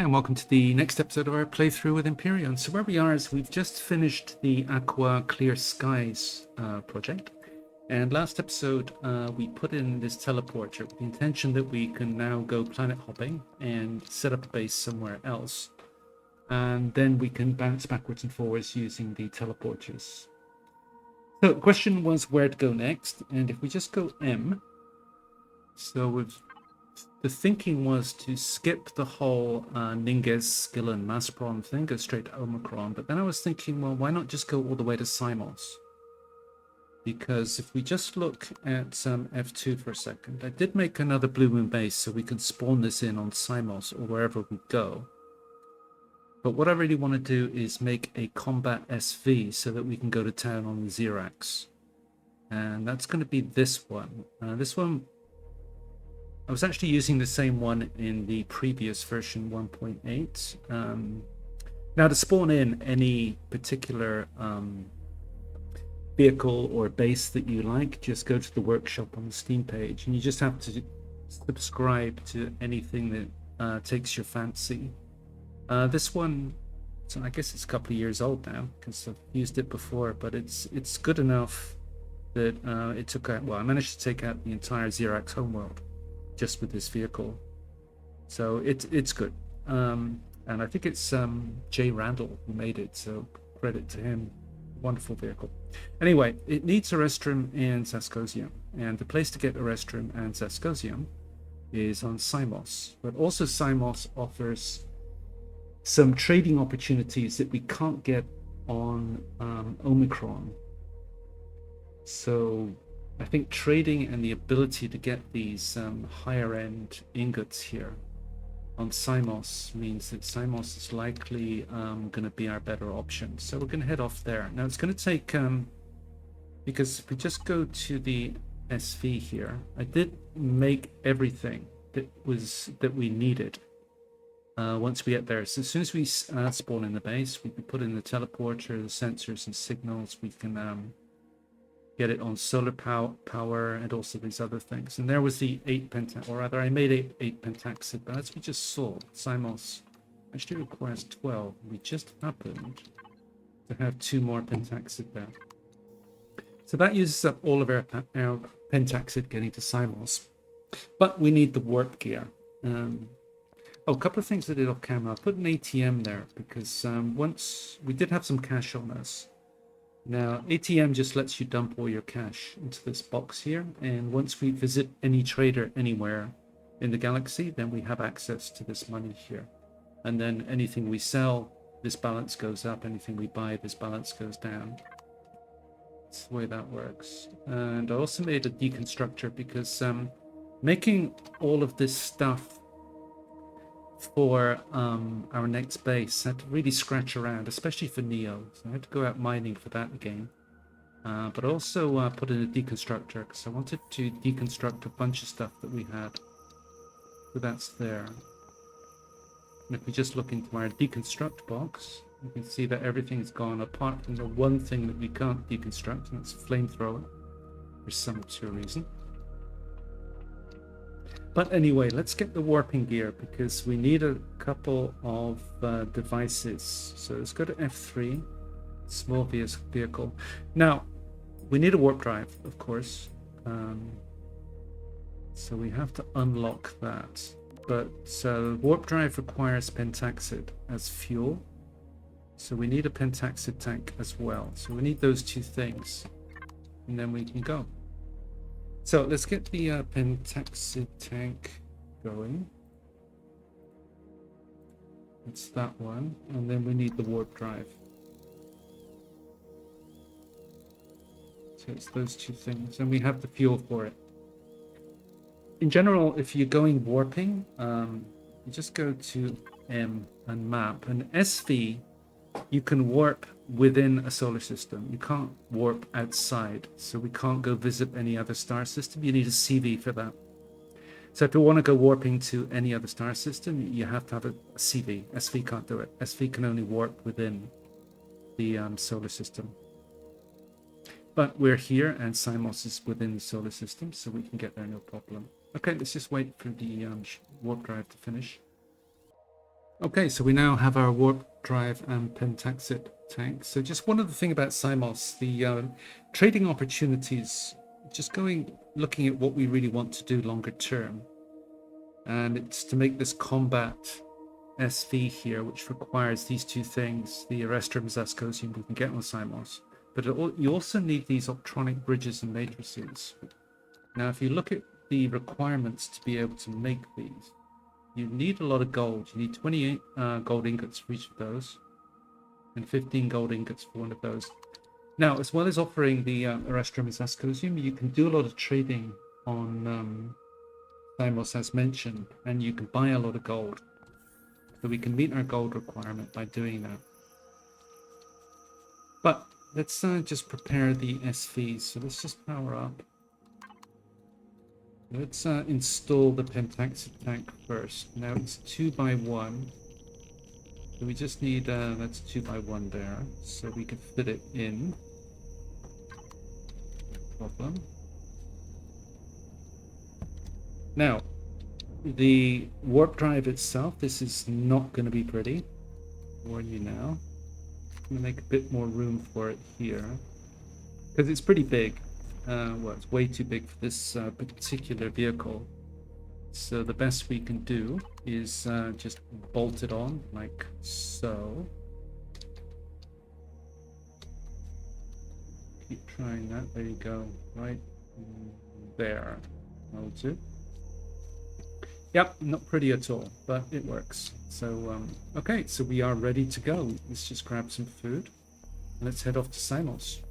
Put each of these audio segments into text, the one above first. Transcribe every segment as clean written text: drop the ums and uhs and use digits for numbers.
Hi, and welcome to the next episode of our playthrough with Empyrion. So where we are is we've just finished the Aqua Clear Skies project. And last episode, we put in this teleporter with the intention that we can now go planet hopping and set up a base somewhere else. And then we can bounce backwards and forwards using the teleporters. So the question was where to go next. And if we just go M, so the thinking was to skip the whole Ninges, Skillen, Maspron thing, go straight to Omicron. But then I was thinking, well, why not just go all the way to Seimos? Because if we just look at F2 for a second, I did make another Blue Moon base so we can spawn this in on Seimos or wherever we go. But what I really want to do is make a combat SV so that we can go to town on the Xerax. And that's going to be this one. This one, I was actually using the same one in the previous version 1.8. Now to spawn in any particular vehicle or base that you like, just go to the workshop on the Steam page and you just have to subscribe to anything that takes your fancy. This one, so I guess it's a couple of years old now because I've used it before, but it's good enough that it took out, well, I managed to take out the entire Xerax homeworld just with this vehicle. So it's good. And I think it's Jay Randall who made it, so credit to him. Wonderful vehicle. Anyway, it needs Erestrum and Zascosium, and the place to get Erestrum and Zascosium is on Symos. But also Symos offers some trading opportunities that we can't get on Omicron. So I think trading and the ability to get these higher end ingots here on Seimos means that Seimos is likely going to be our better option. So we're going to head off there. Now it's going to take, because if we just go to the SV here, I did make everything that we needed once we get there. So as soon as we spawn in the base, we can put in the teleporter, the sensors and signals. We can get it on solar power and also these other things. And there was the 8 pentax, or rather I made 8 pentaxid, but as we just saw, Seimos actually requires 12. We just happened to have 2 more pentaxid there. So that uses up all of our pentaxid getting to Seimos. But we need the warp gear. A couple of things I did off camera. I put an ATM there because once we did have some cash on us. Now, ATM just lets you dump all your cash into this box here, and once we visit any trader anywhere in the galaxy, then we have access to this money here. And then anything we sell, this balance goes up. Anything we buy, this balance goes down. That's the way that works. And I also made a deconstructor because making all of this stuff for our next base, I had to really scratch around, especially for Neo. So I had to go out mining for that again. But I also put in a deconstructor because I wanted to deconstruct a bunch of stuff that we had. So that's there. And if we just look into our deconstruct box, you can see that everything is gone apart from the one thing that we can't deconstruct, and that's flamethrower for some obscure reason. But anyway, let's get the warping gear because we need a couple of devices. So let's go to F3, small vehicle. Now, we need a warp drive, of course. So we have to unlock that. But warp drive requires pentaxid as fuel. So we need a pentaxid tank as well. So we need those 2 things. And then we can go. So let's get the pentaxid tank going. It's that one. And then we need the warp drive. So it's those 2 things. And we have the fuel for it. In general, if you're going warping, you just go to M and map. And SV, you can warp within a solar system. You can't warp outside, so we can't go visit any other star system. You need a CV for that. So if you want to go warping to any other star system, you have to have a CV. SV can't do it. SV can only warp within the solar system. But we're here, and Seimos is within the solar system, so we can get there no problem. Okay, let's just wait for the warp drive to finish. Okay, so we now have our warp drive and pentaxid tank. So just one other thing about Seimos, the trading opportunities, just looking at what we really want to do longer term. And it's to make this combat SV here, which requires these two things, the Arrestrum Zascosium we can get on Seimos. But you also need these optronic bridges and matrices. Now, if you look at the requirements to be able to make these, you need a lot of gold. You need 28 gold ingots for each of those, and 15 gold ingots for one of those. Now, as well as offering the Arrestrum Zascosium, you can do a lot of trading on Seimos, as mentioned, and you can buy a lot of gold. So we can meet our gold requirement by doing that. But let's just prepare the SVs. So let's just power up. Let's install the pentaxid tank first. Now it's 2x1. So we just need, that's 2x1 there. So we can fit it in. No problem. Now, the warp drive itself, this is not going to be pretty. Warn you now. I'm going to make a bit more room for it here. Because it's pretty big. Well, it's way too big for this particular vehicle. So the best we can do is just bolt it on like so. Keep trying that. There you go. Right there. That'll do. Yep, not pretty at all, but it works. So, okay, so we are ready to go. Let's just grab some food. Let's head off to Seimos.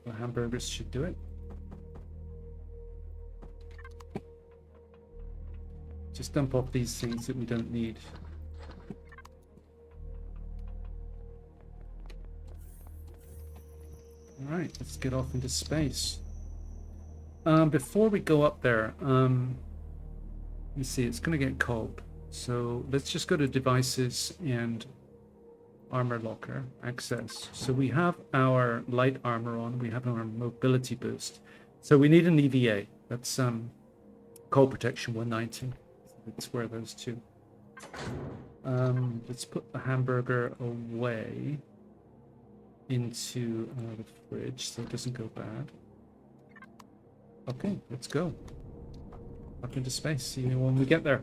The hamburgers should do it. Just dump off these things that we don't need. All right, let's get off into space. Before we go up there, you see it's going to get cold. So let's just go to devices and armor locker access. So we have our light armor on, we have our mobility boost. So we need an EVA. That's cold protection 190. Let's wear those two. Let's put the hamburger away into the fridge so it doesn't go bad. Okay, let's go. Up into space. See you when we get there.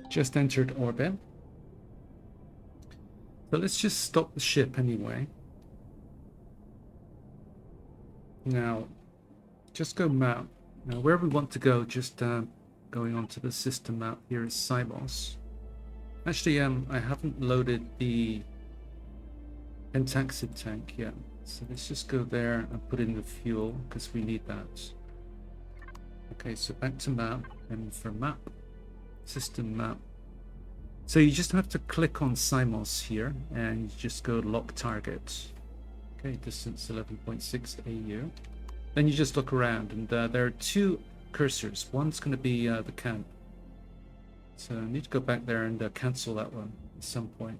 Just entered orbit. So let's just stop the ship anyway. Now, just go map. Now, where we want to go, just going onto the system map here is Seimos. Actually, I haven't loaded the pentaxid tank yet. So let's just go there and put in the fuel because we need that. Okay, so back to map, and for map, system map. So you just have to click on Seimos here, and you just go lock target. Okay, distance 11.6 AU. Then you just look around, and there are two cursors. One's going to be the camp. So I need to go back there and cancel that one at some point.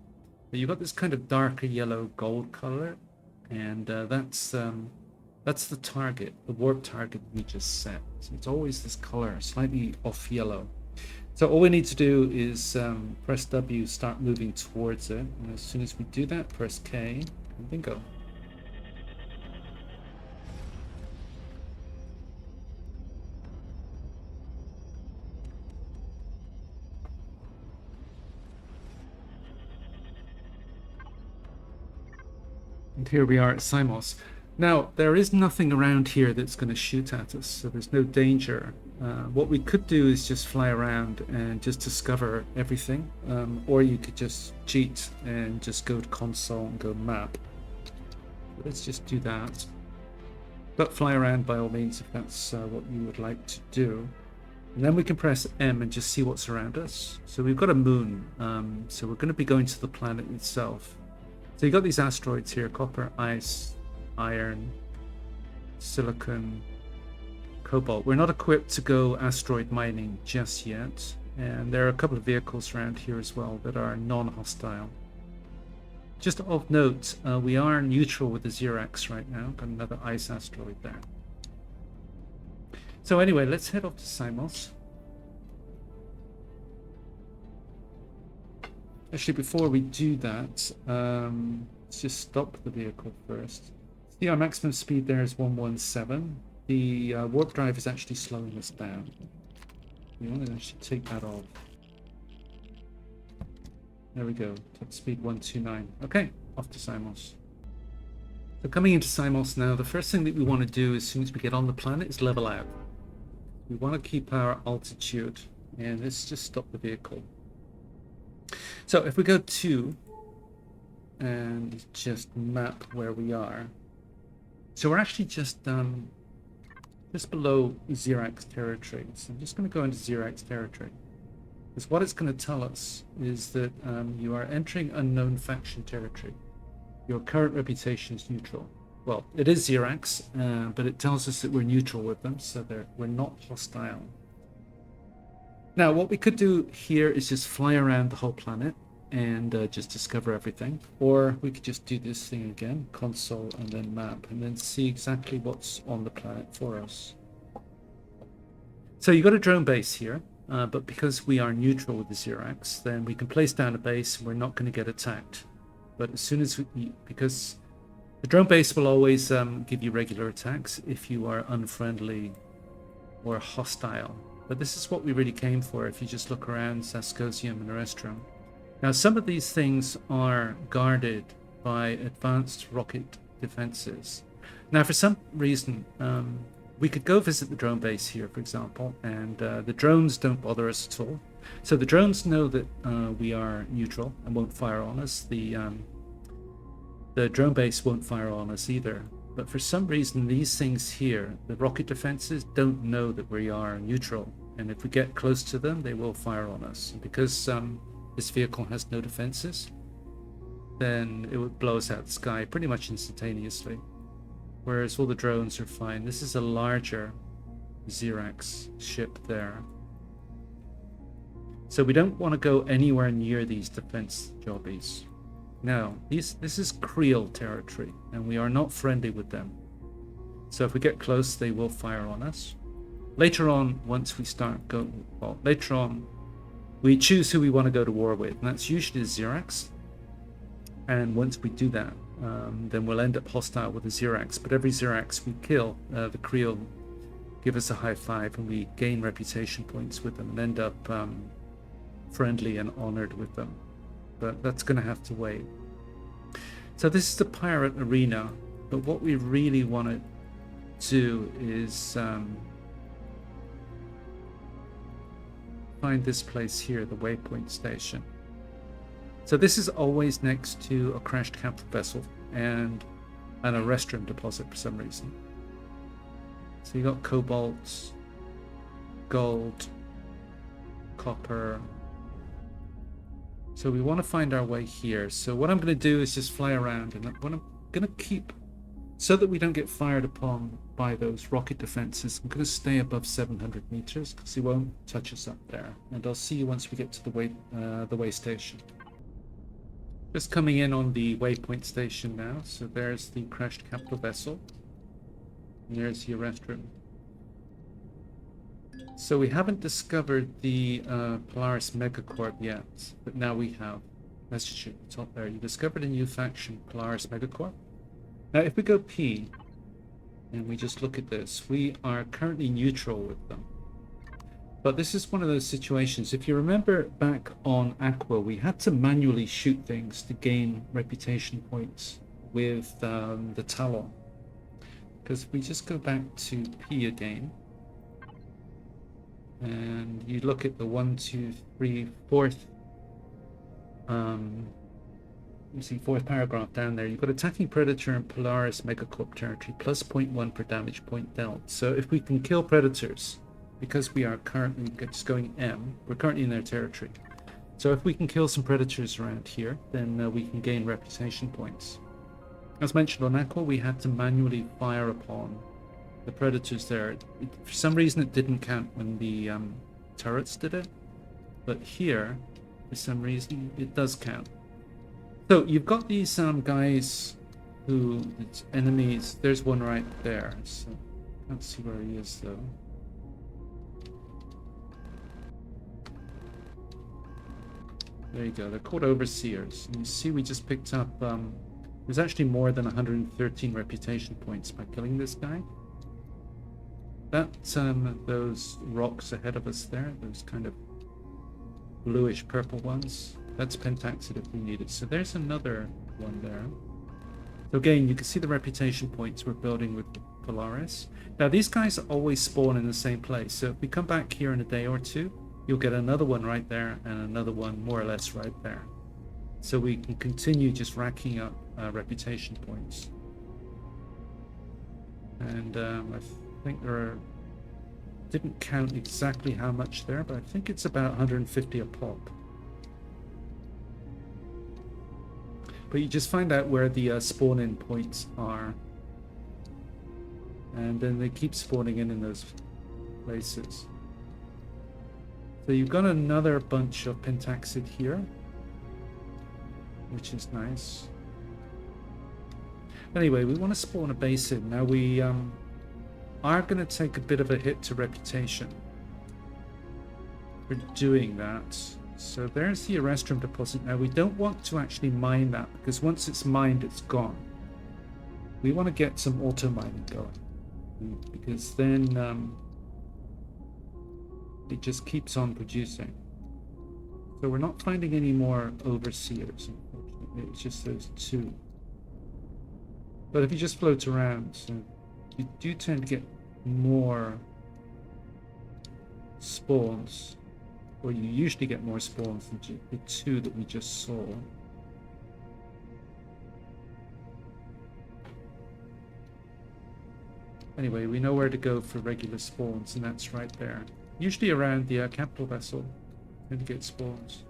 But you've got this kind of darker yellow gold color, and that's the target, the warp target we just set. So it's always this color, slightly off yellow. So all we need to do is press W, start moving towards it. And as soon as we do that, press K, and bingo. And here we are at Seimos. Now, there is nothing around here that's going to shoot at us, so there's no danger. What we could do is just fly around and just discover everything, or you could just cheat and just go to console and go map. Let's just do that. But fly around by all means if that's what you would like to do. And then we can press M and just see what's around us. So we've got a moon, so we're going to be going to the planet itself. So you've got these asteroids here: copper, ice, iron, silicon, cobalt. We're not equipped to go asteroid mining just yet, and there are a couple of vehicles around here as well that are non-hostile. Just of note, we are neutral with the Xerax right now. Got another ice asteroid there. So anyway, let's head off to Seimos. Actually, before we do that, let's just stop the vehicle first. See, our maximum speed there is 117. The warp drive is actually slowing us down. We want to actually take that off. There we go. Top speed 129. Okay, off to Seimos. So coming into Seimos now, the first thing that we want to do as soon as we get on the planet is level out. We want to keep our altitude, and let's just stop the vehicle. So if we go to and just map where we are, so we're actually just below Xerax territory. So I'm just going to go into Xerax territory, because what it's going to tell us is that you are entering unknown faction territory. Your current reputation is neutral. Well, it is Xerax, but it tells us that we're neutral with them, so we're not hostile. Now, what we could do here is just fly around the whole planet and just discover everything. Or we could just do this thing again, console and then map, and then see exactly what's on the planet for us. So you've got a drone base here, but because we are neutral with the Xerax, then we can place down a base and we're not going to get attacked. But as soon as because the drone base will always give you regular attacks if you are unfriendly or hostile. But this is what we really came for if you just look around Saskosium and Erestrum. Now, some of these things are guarded by advanced rocket defenses. Now, for some reason, we could go visit the drone base here, for example, and the drones don't bother us at all. So the drones know that we are neutral and won't fire on us. The drone base won't fire on us either. But for some reason, these things here, the rocket defenses, don't know that we are neutral. And if we get close to them, they will fire on us. And because this vehicle has no defenses, then it would blow us out of the sky pretty much instantaneously. Whereas all the drones are fine. This is a larger Xerax ship there. So we don't want to go anywhere near these defense jobbies. No, this is Creel territory, and we are not friendly with them. So if we get close, they will fire on us. Later on, once we start going, well, later on, we choose who we want to go to war with, and that's usually the Xerax. And once we do that, then we'll end up hostile with the Xerax. But every Xerax we kill, the Creel give us a high five, and we gain reputation points with them and end up friendly and honored with them. But that's going to have to wait. So this is the pirate arena, but what we really want to do is find this place here, the waypoint station. So this is always next to a crashed capital vessel and a restroom deposit for some reason. So you got cobalt, gold, copper. So we want to find our way here. So what I'm going to do is just fly around, and what I'm going to keep, so that we don't get fired upon by those rocket defenses, I'm going to stay above 700 meters because he won't touch us up there. And I'll see you once we get to the way station. Just coming in on the waypoint station now. So there's the crashed capital vessel. And there's your restroom. So we haven't discovered the Polaris Megacorp yet, but now we have. Message at the top there. You discovered a new faction, Polaris Megacorp. Now if we go P, and we just look at this, we are currently neutral with them. But this is one of those situations. If you remember back on Aqua, we had to manually shoot things to gain reputation points with the Talon. Because if we just go back to P again, and you look at the 1, 2, 3, 4th, you see 4th paragraph down there, you've got attacking predator and Polaris Megacorp territory, plus 0.1 per damage point dealt. So if we can kill predators, because we are currently just going M, we're currently in their territory. So if we can kill some predators around here, then we can gain reputation points. As mentioned on Aqua, we had to manually fire upon the predators there. For some reason it didn't count when the turrets did it, but here, for some reason, it does count. So you've got these guys who, it's enemies. There's one right there, so can't see where he is though. There you go. They're called overseers. And you see we just picked up, there's actually more than 113 reputation points by killing this guy. That, those rocks ahead of us there, those kind of bluish purple ones, that's pentaxid if we need it. So there's another one there. So again, you can see the reputation points we're building with Polaris. Now these guys always spawn in the same place. So if we come back here in a day or two, you'll get another one right there and another one more or less right there. So we can continue just racking up reputation points. And I think there are, didn't count exactly how much there, but I think it's about 150 a pop. But you just find out where the spawn-in points are. And then they keep spawning in those places. So you've got another bunch of pentaxid here, which is nice. Anyway, we want to spawn a base in. Now we are going to take a bit of a hit to reputation for doing that. So there's the Erestrum deposit. Now we don't want to actually mine that because once it's mined, it's gone. We want to get some auto mining going because then it just keeps on producing. So we're not finding any more overseers, unfortunately. It's just those two. But if you just float around, so you do tend to get more spawns, or you usually get more spawns than the two that we just saw. Anyway, we know where to go for regular spawns, and that's right there. Usually around the capital vessel, and to get spawns.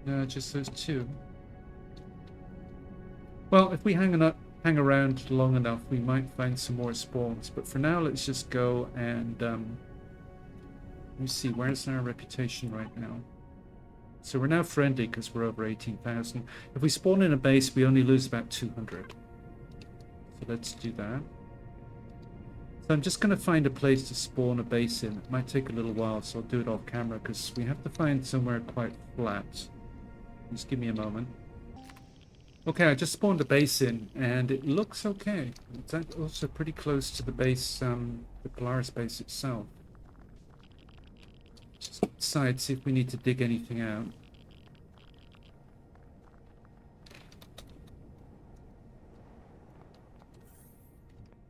No, just those two. Well, if we hang hang around long enough, we might find some more spawns. But for now, let's just go and let me see, where's our reputation right now? So we're now friendly because we're over 18,000. If we spawn in a base, we only lose about 200. So let's do that. So I'm just going to find a place to spawn a base in. It might take a little while, so I'll do it off camera because we have to find somewhere quite flat. Just give me a moment. Okay, I just spawned a base in, and it looks okay. It's also pretty close to the base, the Polaris base itself. Just decide, see if we need to dig anything out.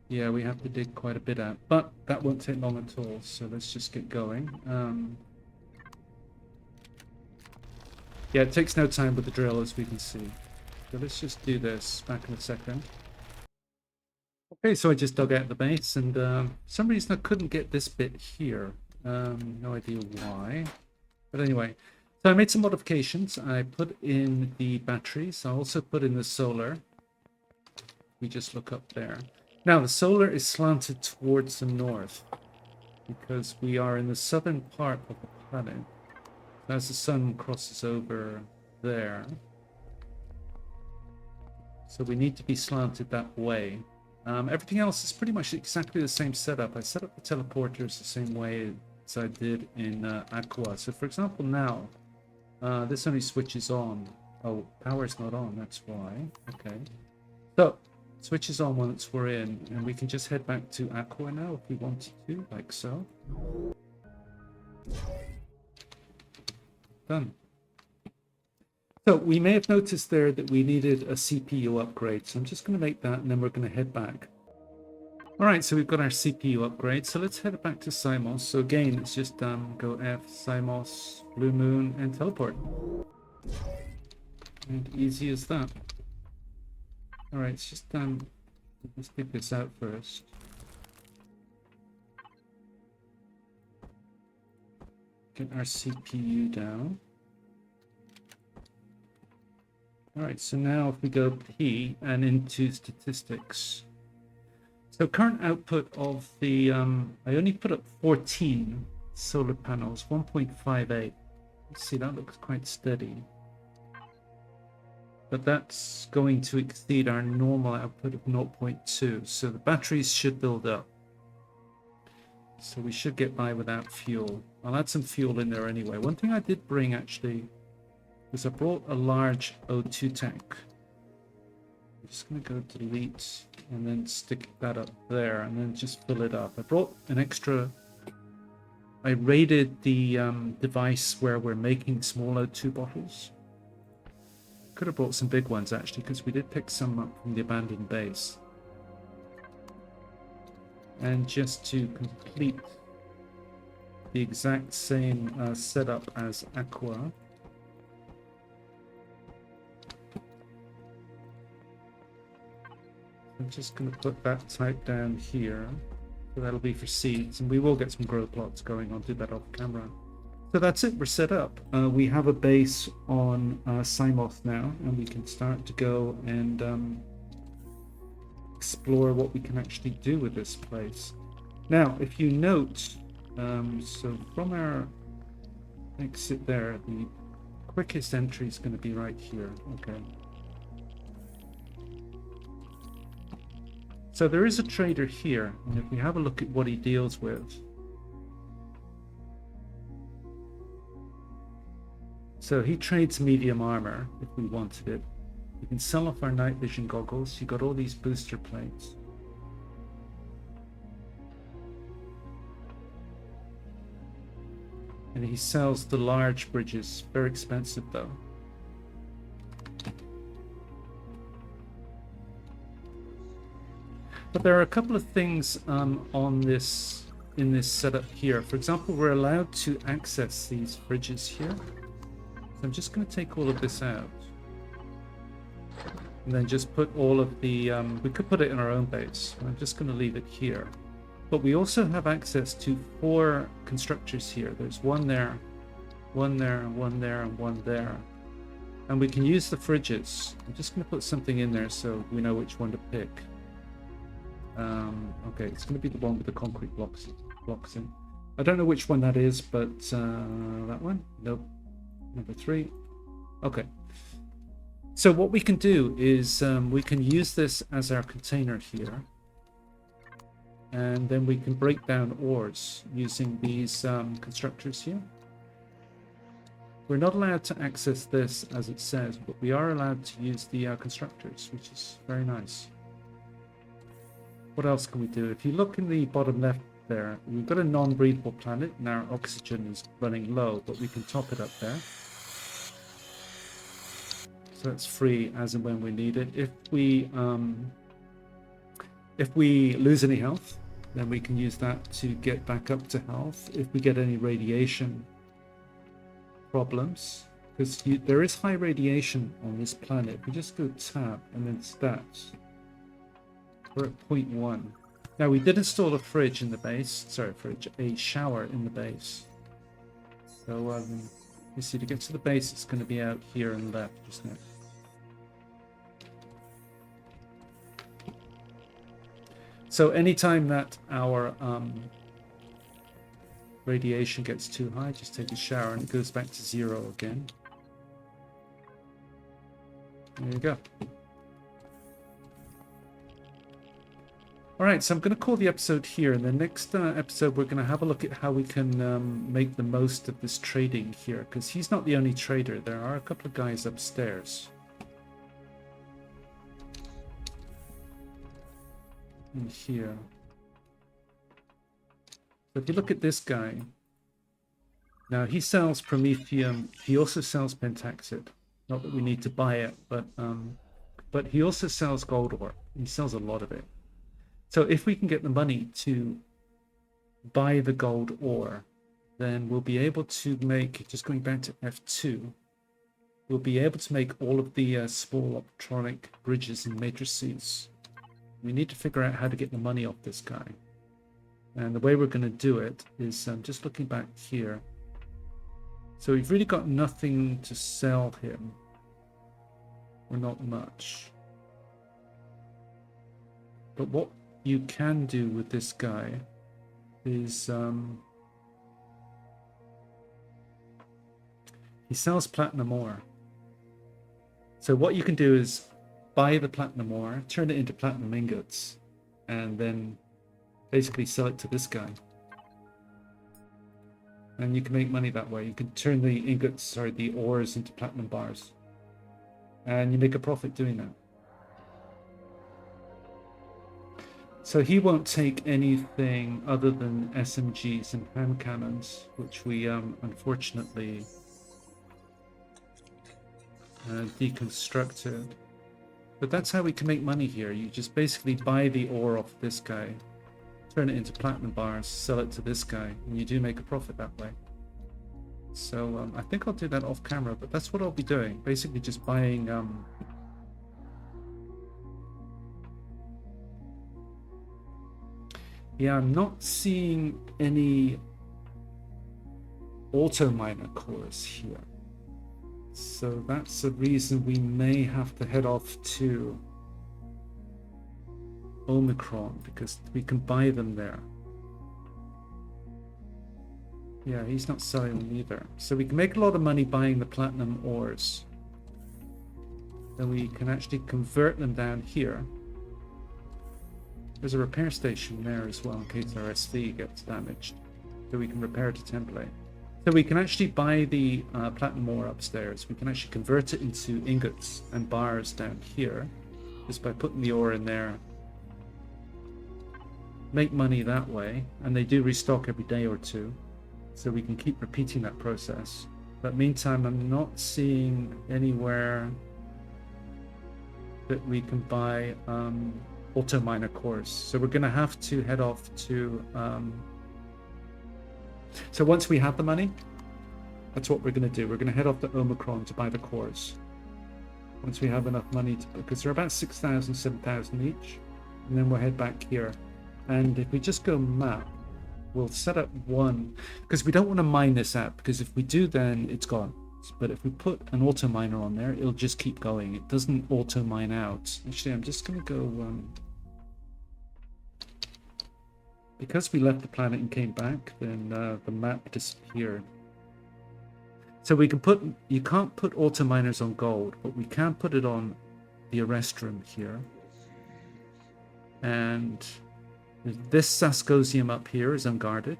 Yeah, we have to dig quite a bit out, but that won't take long at all, so let's just get going. Yeah, it takes no time with the drill, as we can see. So let's just do this back in a second. Okay, so I just dug out the base, and for some reason I couldn't get this bit here. No idea why. But anyway, so I made some modifications. I put in the batteries. I also put in the solar. We just look up there. Now, the solar is slanted towards the north because we are in the southern part of the planet. As the sun crosses over there. So we need to be slanted that way. Everything else is pretty much exactly the same setup. I set up the teleporters the same way as I did in Aqua. So for example now, this only switches on. Oh, power's not on, that's why. Okay. So, switches on once we're in, and we can just head back to Aqua now if we wanted to, like so. Done. So we may have noticed there that we needed a CPU upgrade. So I'm just going to make that and then we're going to head back. All right, so we've got our CPU upgrade. So let's head back to Seimos. So again, let's just go F, Seimos, Blue Moon, and teleport. And easy as that. All right, it's just let's dig this out first. Get our CPU down. All right, so now if we go P and into statistics. So current output of the, I only put up 14 solar panels, 1.58. See, that looks quite steady. But that's going to exceed our normal output of 0.2. So the batteries should build up. So we should get by without fuel. I'll add some fuel in there anyway. One thing I did bring actually was I brought a large O2 tank. I'm just going to go delete and then stick that up there and then just fill it up. I brought an extra. I raided the device where we're making small O2 bottles. Could have brought some big ones actually, because we did pick some up from the abandoned base. And just to complete the exact same setup as Aqua. I'm just going to put that type down here. So that'll be for seeds, and we will get some grow plots going. I'll do that off camera. So that's it, we're set up. We have a base on Seimos now, and we can start to go and explore what we can actually do with this place. Now, if you note, so from our exit there, the quickest entry is going to be right here. Okay. So there is a trader here, and if we have a look at what he deals with. So he trades medium armor if we wanted it. We can sell off our night vision goggles. You got all these booster plates. And he sells the large bridges, very expensive though. But there are a couple of things in this setup here. For example, we're allowed to access these bridges here. So I'm just going to take all of this out. And then just put all of the... we could put it in our own base. I'm just going to leave it here. But we also have access to 4 constructors here. There's one there, one there, one there, and one there. And we can use the fridges. I'm just going to put something in there so we know which one to pick. Okay, it's going to be the one with the concrete blocks in. I don't know which one that is, but that one? Nope. Number 3. Okay. So what we can do is we can use this as our container here. And then we can break down ores using these constructors here. We're not allowed to access this as it says, but we are allowed to use the constructors, which is very nice. What else can we do? If you look in the bottom left there, we've got a non-breathable planet and our oxygen is running low, but we can top it up there. So that's free as and when we need it. If we lose any health, then we can use that to get back up to health. If we get any radiation problems, because there is high radiation on this planet. We just go tab and then stats. We're at 0.1. Now we did install a fridge in the base. Sorry, fridge, a shower in the base. So you see, to get to the base, it's going to be out here and left, isn't it? So anytime that our radiation gets too high, just take a shower and it goes back to 0 again. There you go. All right, so I'm going to call the episode here. In the next episode, we're going to have a look at how we can make the most of this trading here, because he's not the only trader. There are a couple of guys upstairs. In here. So if you look at this guy, now he sells promethium. He also sells pentaxid. Not that we need to buy it, but he also sells gold ore. He sells a lot of it. So if we can get the money to buy the gold ore, then we'll be able to make, just going back to F2, we'll be able to make all of the small optronic bridges and matrices. We need to figure out how to get the money off this guy. And the way we're going to do it is just looking back here. So we've really got nothing to sell him. Or not much. But what you can do with this guy is he sells platinum ore. So what you can do is buy the platinum ore, turn it into platinum ingots, and then basically sell it to this guy. And you can make money that way. You can turn the ingots, sorry, the ores into platinum bars. And you make a profit doing that. So he won't take anything other than SMGs and hand cannons, which we unfortunately deconstructed. But that's how we can make money here. You just basically buy the ore off this guy, turn it into platinum bars, sell it to this guy, and you do make a profit that way. So I think I'll do that off camera, but that's what I'll be doing. Basically just buying yeah, I'm not seeing any auto miner cores here. So that's the reason we may have to head off to Omicron, because we can buy them there. Yeah, he's not selling them either. So we can make a lot of money buying the platinum ores. Then we can actually convert them down here. There's a repair station there as well in case our SV gets damaged. So we can repair to template. So we can actually buy the platinum ore upstairs. We can actually convert it into ingots and bars down here. Just by putting the ore in there. Make money that way. And they do restock every day or two. So we can keep repeating that process. But meantime, I'm not seeing anywhere that we can buy auto miner cores. So we're going to have to head off to so once we have the money, that's what we're going to do. We're going to head off to Omicron to buy the cores. Once we have enough money to, because they're about 6,000, 7,000 each, and then we'll head back here. And if we just go map, we'll set up one, because we don't want to mine this app, because if we do, then it's gone. But if we put an auto miner on there, it'll just keep going. It doesn't auto mine out. Actually, I'm just going to go because we left the planet and came back, then the map disappeared. So we can put, you can't put auto miners on gold, but we can put it on the arrest room here. And this Saskosium up here is unguarded.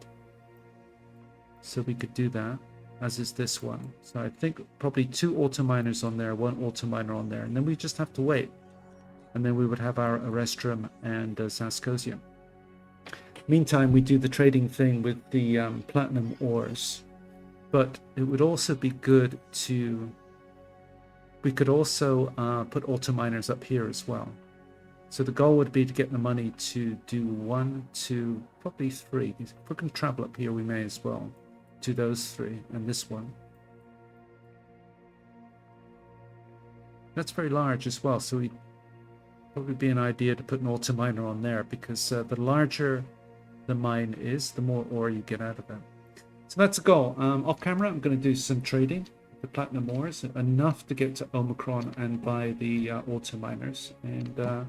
So we could do that, as is this one. So I think probably 2 auto miners on there, 1 auto miner on there, and then we just have to wait. And then we would have our arrest room and Saskosium. Meantime, we do the trading thing with the platinum ores. But it would also be good to... We could also put auto miners up here as well. So the goal would be to get the money to do 1, 2, probably 3. If we can travel up here, we may as well do those 3 and this one. That's very large as well, so it'd probably be an idea to put an auto miner on there, because the larger the mine is, the more ore you get out of it. So that's the goal. Off camera, I'm going to do some trading. The platinum ores, enough to get to Omicron and buy the auto miners, and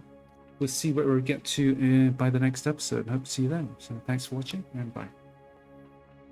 we'll see where we get to by the next episode. Hope to see you then. So thanks for watching, and bye.